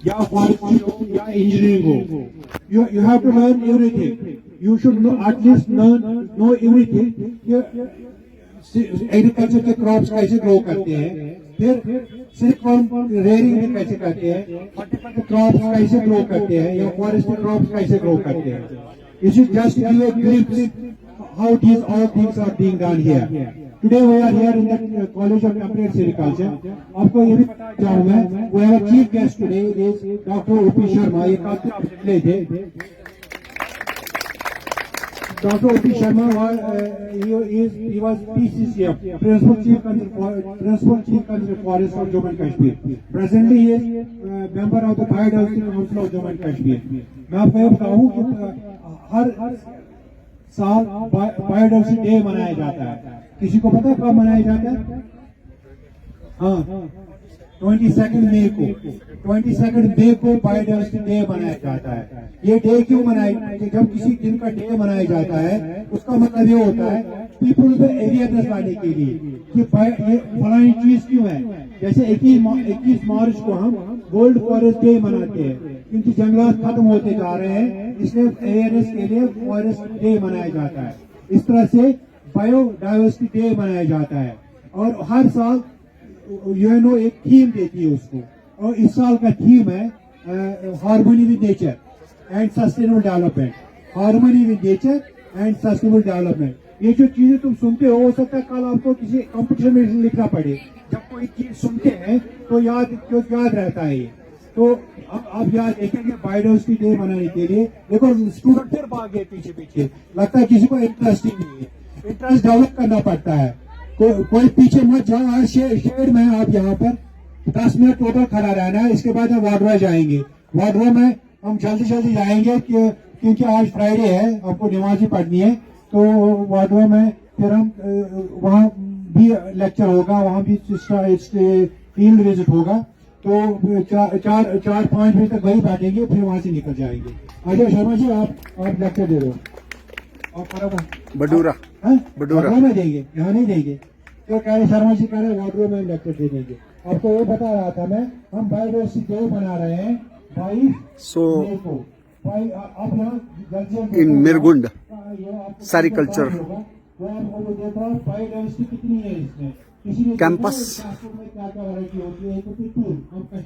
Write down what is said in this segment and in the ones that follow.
या forestry हो या engineering हो, you have to learn everything. You should know at least know everything. Agriculture के क्रॉप्स कैसे ग्रो करते हैं, फिर सिर्फ रेयरिंग कैसे करते हैं, हॉर्टिकल्चर क्रॉप्स कैसे ग्रो करते हैं या फॉरेस्ट क्रॉप्स कैसे ग्रो करते हैं. You should just give a glimpse how these all things are being done here. Today we are here in the College of Applied Agriculture. आपको ये भी बता चाहूँ मैं, we have a chief guest today is Dr. O.P. Sharma. ये काफी आप ले थे. Dr. O.P. Sharma he was PCCF, Principal Chief Conservator Forest of Jammu and Kashmir. Presently he is member of the Biodiversity Council of Jammu and Kashmir. मैं आपको ये बताऊँ कि हर साल बायोडाइवर्सिटी डे मनाया जाता है. किसी को पता है कब मनाया जाता है? हाँ, 22 मई को. 22 मई को बायोडाइवर्सिटी डे मनाया जाता है. ये डे क्यों मनाया? जब किसी दिन का डे मनाया जाता है उसका मतलब ये होता है पीपल को अवेयरनेस लाने के लिए कि ये फलानी चीज क्यों है. जैसे 21 मार्च को हम वर्ल्ड फॉरेस्ट डे मनाते हैं क्योंकि जंगलात खत्म होते जा रहे हैं, इसलिए अवेयरनेस के लिए फॉरेस्ट डे मनाया जाता है. इस तरह से बायोडाइवर्सिटी डे मनाया जाता है और हर साल यूएनओ एक थीम देती है उसको, और इस साल का थीम है harmony with nature and sustainable development. Harmony with nature and sustainable development. ये जो चीजें तुम सुनते हो सकता है कल आपको किसी कंपटीशन में लिखना पड़े. जब कोई चीज सुनते हैं तो याद रहता है ये. तो अब आप याद देखेंगे बायोडाइवर्सिटी डे मनाने के लिए देखो स्टूडेंट फिर भाग गए पीछे, लगता है किसी को इंटरेस्ट ही नहीं है. इंटरेस्ट डेवलप करना पड़ता है. कोई पीछे मत जाओ. शेड में आप यहाँ पर 10 मिनट टोटल खड़ा रहना है. इसके बाद हम वार्डवा जाएंगे. वार्डवा में हम जल्दी जाएंगे क्योंकि आज फ्राइडे है, हमको नमाज ही पढ़नी है. तो वार्डवा में फिर हम वहाँ भी लेक्चर होगा, वहाँ भी फील्ड विजिट होगा. तो 4-5 बजे तक वही बैठेंगे, फिर वहाँ से निकल जाएंगे. अजय शर्मा जी आप लेक्चर दे दो. बडूरा में देंगे, यहाँ नहीं देंगे. तो कह रहे शर्मा जी कह रहे वार्डरोब में लेक्चर दे देंगे. आपको ये बता रहा था मैं, हम बायोडाइवर्सिटी डे मना रहे हैं 22 मई को. आप यहाँ इन मिरगुंड सेरिकल्चर बायोडाइवर्सिटी कितनी है इसमें campus.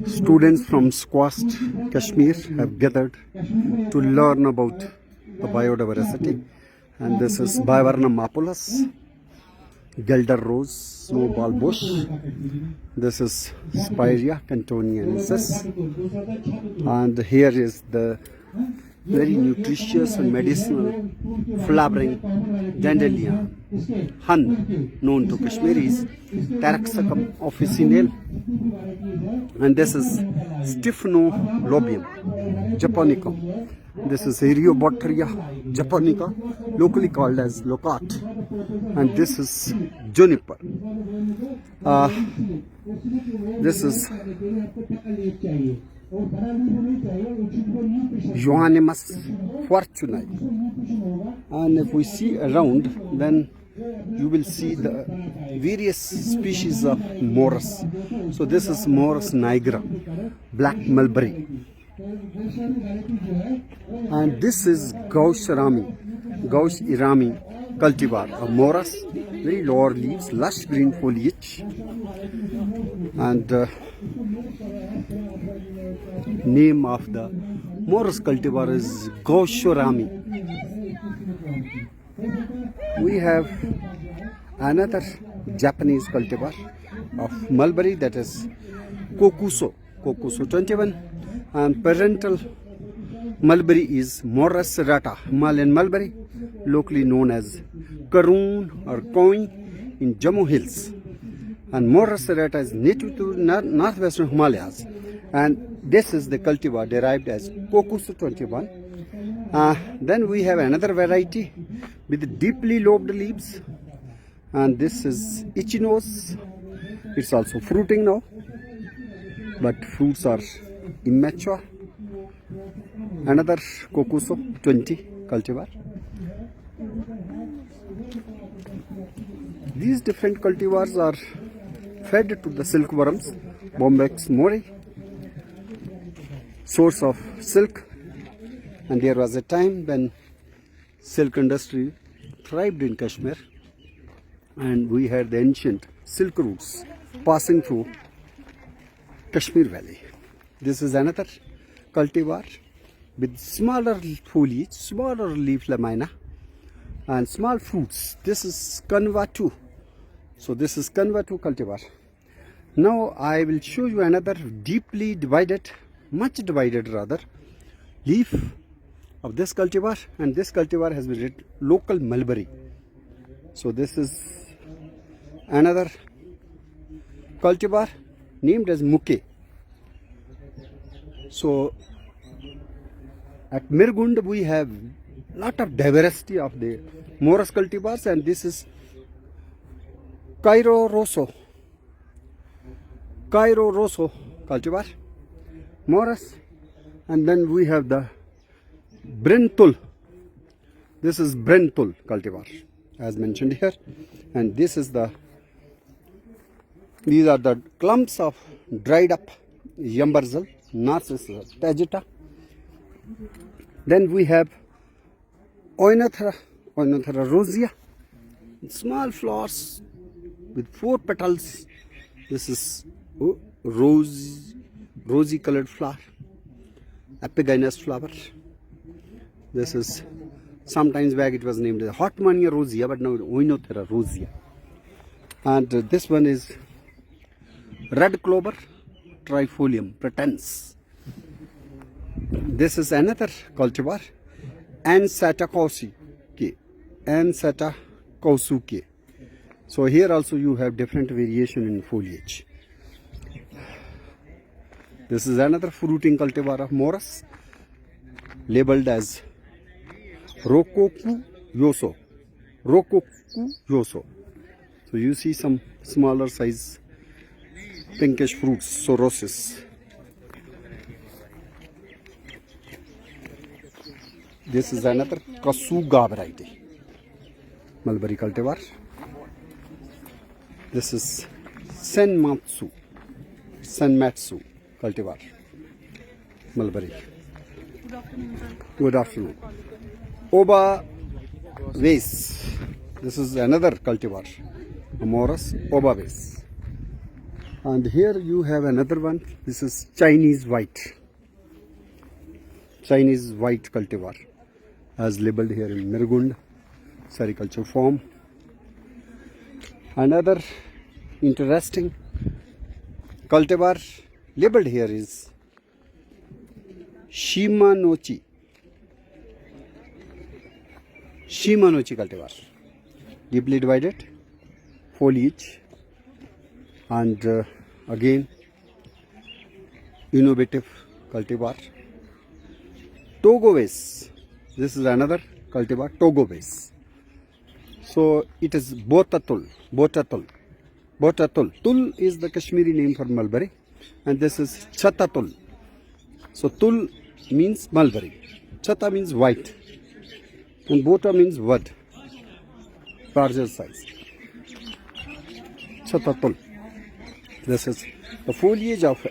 Students from SQUAST Kashmir have gathered to learn about the biodiversity, and this is Bivarnum apulus, Gelder rose, snowball bush. This is Spirea cantoniensis, and here is the very nutritious and medicinal flowering dandelion, hun, known to Kashmiris, Taraxacum officinale, and this is Stiphonolobium japonicum. This is Eriobotria japonica, locally called as loquat, and this is juniper. This is Euonymus fortunae, and if we see around, then you will see the various species of morus. So this is Morus nigra, black mulberry, and this is Gauch irami cultivar of morus, very lower leaves, lush green foliage, and name of the morus cultivar is Gauchorami. We have another Japanese cultivar of mulberry, that is Kokuso 21, and parental mulberry is Morus serrata, Himalayan mulberry, locally known as Karoon or Koi in Jammu Hills, and Morus serrata is native to northwestern Himalayas, and this is the cultivar derived as Kokuso 21. Then we have another variety with deeply lobed leaves, and this is Echinus. It's also fruiting now, but fruits are immature. Another Kokuso 20 cultivar. These different cultivars are fed to the silkworms, Bombyx mori. source of silk, and there was a time when silk industry thrived in Kashmir, and we had the ancient silk routes passing through Kashmir Valley. This is another cultivar with smaller foliage, smaller leaf lamina, and small fruits. This is Kanva 2. So this is Kanva 2 cultivar. Now I will show you another deeply divided, much divided rather, leaf of this cultivar, and this cultivar has been written local mulberry. So this is another cultivar named as Muke. So at Mirgund we have lot of diversity of the Morus cultivars, and this is Cairo Rosso cultivar, Morus, and then we have the Brentul. This is Brentul cultivar as mentioned here, and this is these are the clumps of dried up Yambarzal, Narcissus tagita. Then we have Oenothera rosea, small flowers with 4 petals. This is rosy colored flower, epigynous flower. This is, sometimes back it was named as Hotmania rosea, but now Oenothera rosea. And this one is red clover trifolium pratense. This is another cultivar, Ansata kausuke. So here also you have different variation in foliage. This is another fruiting cultivar of Morus, labeled as Rokoku yoso. So you see some smaller size pinkish fruits, sorosis. This is another Kasuga variety, mulberry cultivar. This is Senmatsu cultivar, mulberry. Good afternoon. Oba vase. This is another cultivar, Morus Oba vase. And here you have another one. This is Chinese white cultivar, as labeled here in Mirgund sericulture form. Another interesting cultivar labeled here is Shimanochi cultivar, deeply divided foliage, and again innovative cultivar. Togo vase. This is another cultivar, Togo vase. So it is Botatul. Tul is the Kashmiri name for mulberry, and this is Chatatul. So Tul means mulberry, Chata means white, and Bota means wood, larger size. Chatatul. This is the foliage of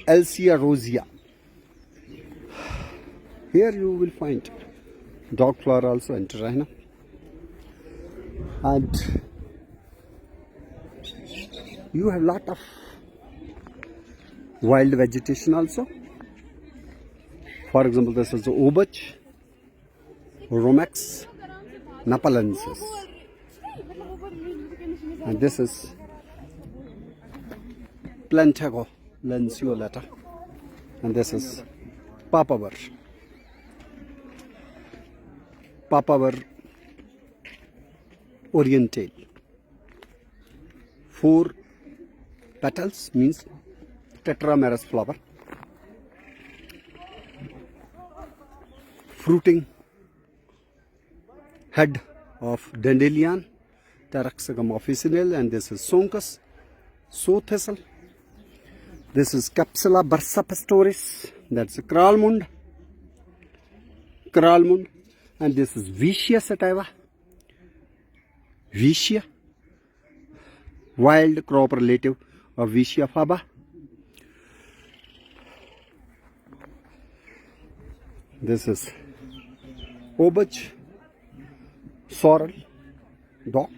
Elsia rosea. Here you will find dog flower also and Terrana. And you have lot of wild vegetation also. For example, this is the Obach, Romex napalensis, and this is Plantago lanceolata, and this is Papaver oriental. 4 petals means tetramerous flower. Fruiting head of Dandelion, Taraxacum officinale, and this is Sonchus, sow thistle. This is Capsula bursapastoris, that's Kralmund, and this is Vicia sativa, wild crop relative of Vicia faba. This is Obaj Sorrel Dock,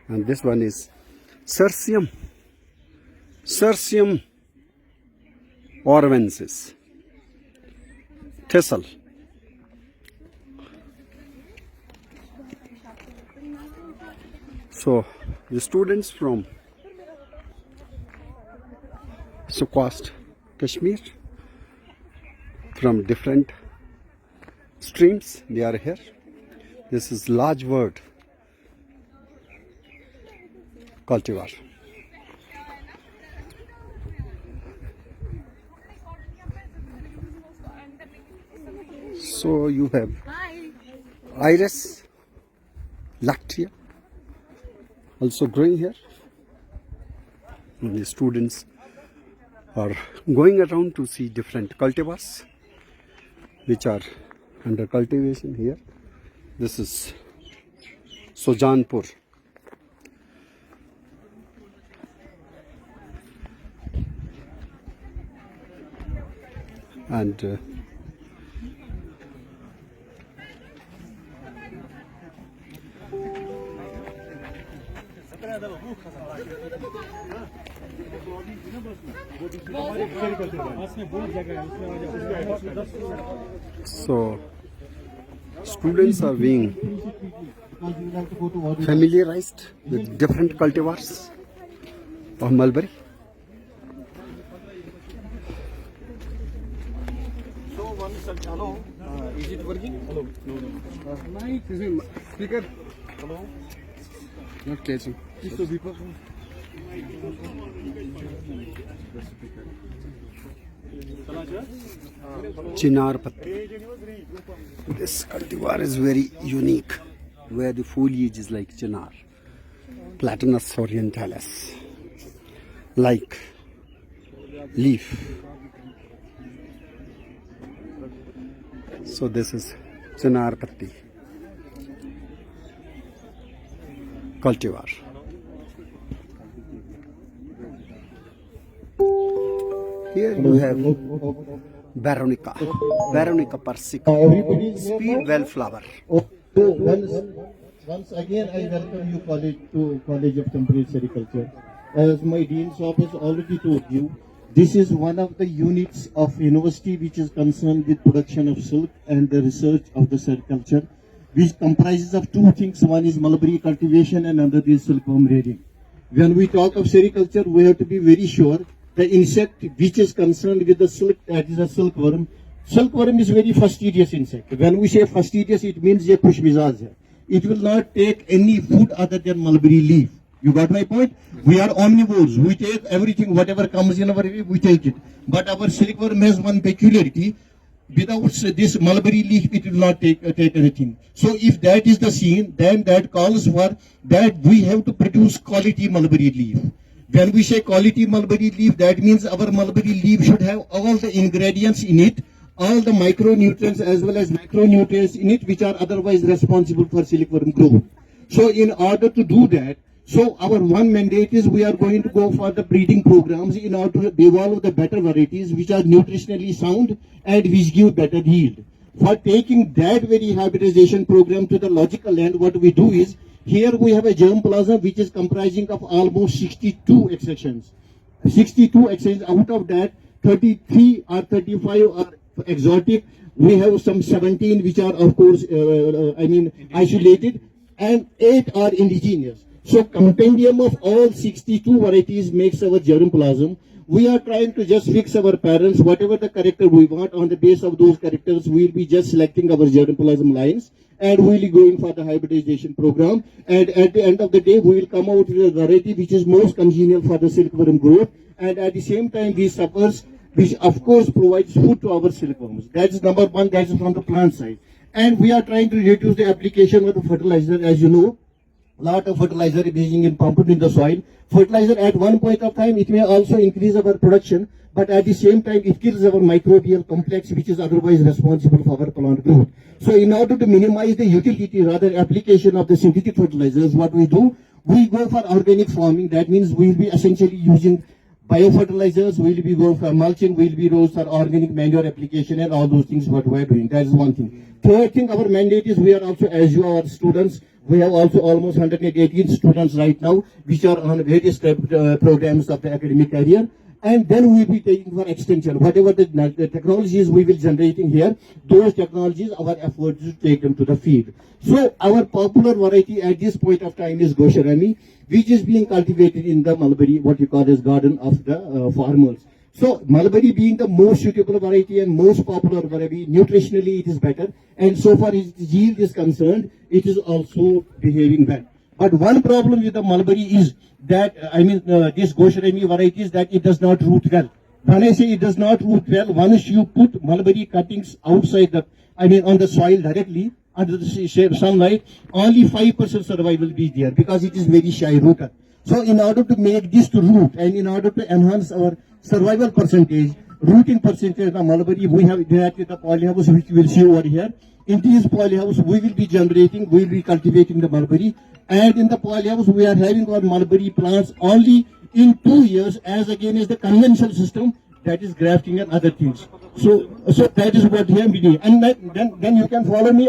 and this one is Cirsium orvensis thistle. So the students from Sukhwast, Kashmir, from different streams, they are here. This is large word cultivar. So you have Iris lactea also growing here. And the students are going around to see different cultivars which are under cultivation here. This is Sojanpur. And so students are being familiarized with different cultivars of mulberry. So one is hello. Is it working? Hello. No. Speaker. Hello. Not catching. Chinar patti. This cultivar is very unique, where the foliage is like chinar, Platanus orientalis, like leaf. So this is chinar patti cultivar. Here you have Veronica persica, speed wallflower. So once again, I welcome you to College of Temperate Sericulture. As my Dean's office already told you, this is one of the units of university which is concerned with production of silk and the research of the sericulture, which comprises of two things. One is mulberry cultivation and another is silkworm rearing. When we talk of sericulture, we have to be very sure the insect which is concerned with the silk, that is a silkworm. Silkworm is very fastidious insect. When we say fastidious, it means a khushmizaj hai. It will not take any food other than mulberry leaf. You got my point? We are omnivores. We take everything, whatever comes in our way, we take it. But our silkworm has one peculiarity. Without this mulberry leaf, it will not take anything. So if that is the scene, then that calls for that we have to produce quality mulberry leaf. When we say quality mulberry leaf, that means our mulberry leaf should have all the ingredients in it, all the micronutrients as well as macronutrients in it, which are otherwise responsible for silkworm growth. So in order to do that, so our one mandate is we are going to go for the breeding programs in order to evolve the better varieties which are nutritionally sound and which give better yield. For taking that very hybridization program to the logical end, what we do is, here we have a germplasm which is comprising of almost 62 extractions. 62 extractions, out of that 33 or 35 are exotic. We have some 17 which are of course isolated, and 8 are indigenous. So compendium of all 62 varieties makes our germplasm. We are trying to just fix our parents, whatever the character we want. On the base of those characters, we'll be just selecting our germplasm lines, and we'll be going for the hybridization program. And at the end of the day, we will come out with a variety which is most congenial for the silkworm growth. And at the same time, these suffers, which of course provides food to our silkworms. That's number one, that's from the plant side. And we are trying to reduce the application of the fertilizer. As you know, lot of fertilizer is being pumped in the soil. Fertilizer at one point of time, it may also increase our production, but at the same time, it kills our microbial complex, which is otherwise responsible for our plant growth. So in order to minimize the utility, rather application of the synthetic fertilizers, what we do, we go for organic farming. That means we will be essentially using biofertilizers, we'll be going for mulching, we'll be going for organic manure application and all those things what we are doing. That is one thing. Third thing, our mandate is we are also, as you are students, we have also almost 118 students right now, which are on various programs of the academic career. And then we will be taking for extension. Whatever the technologies we will generating here, those technologies, our effort is to take them to the field. So our popular variety at this point of time is Gosharami, which is being cultivated in the Mulberry, what you call as garden of the farmers. So Mulberry being the most suitable variety and most popular variety, nutritionally it is better. And so far as yield is concerned, it is also behaving well. But one problem with the mulberry is that, this Gosharami variety is that it does not root well. When I say it does not root well, once you put mulberry cuttings outside on the soil directly, under the sunlight, only 5% survival will be there because it is very shy rooted. So in order to make this to root and in order to enhance our survival percentage, rooting percentage of mulberry, we have directed the polyhouse which you will see over here. In this polyhouse, we will be cultivating the mulberry. And in the polyhouse, we are having our mulberry plants only in 2 years as against the conventional system that is grafting and other things. So that is what we have been doing. And then you can follow me.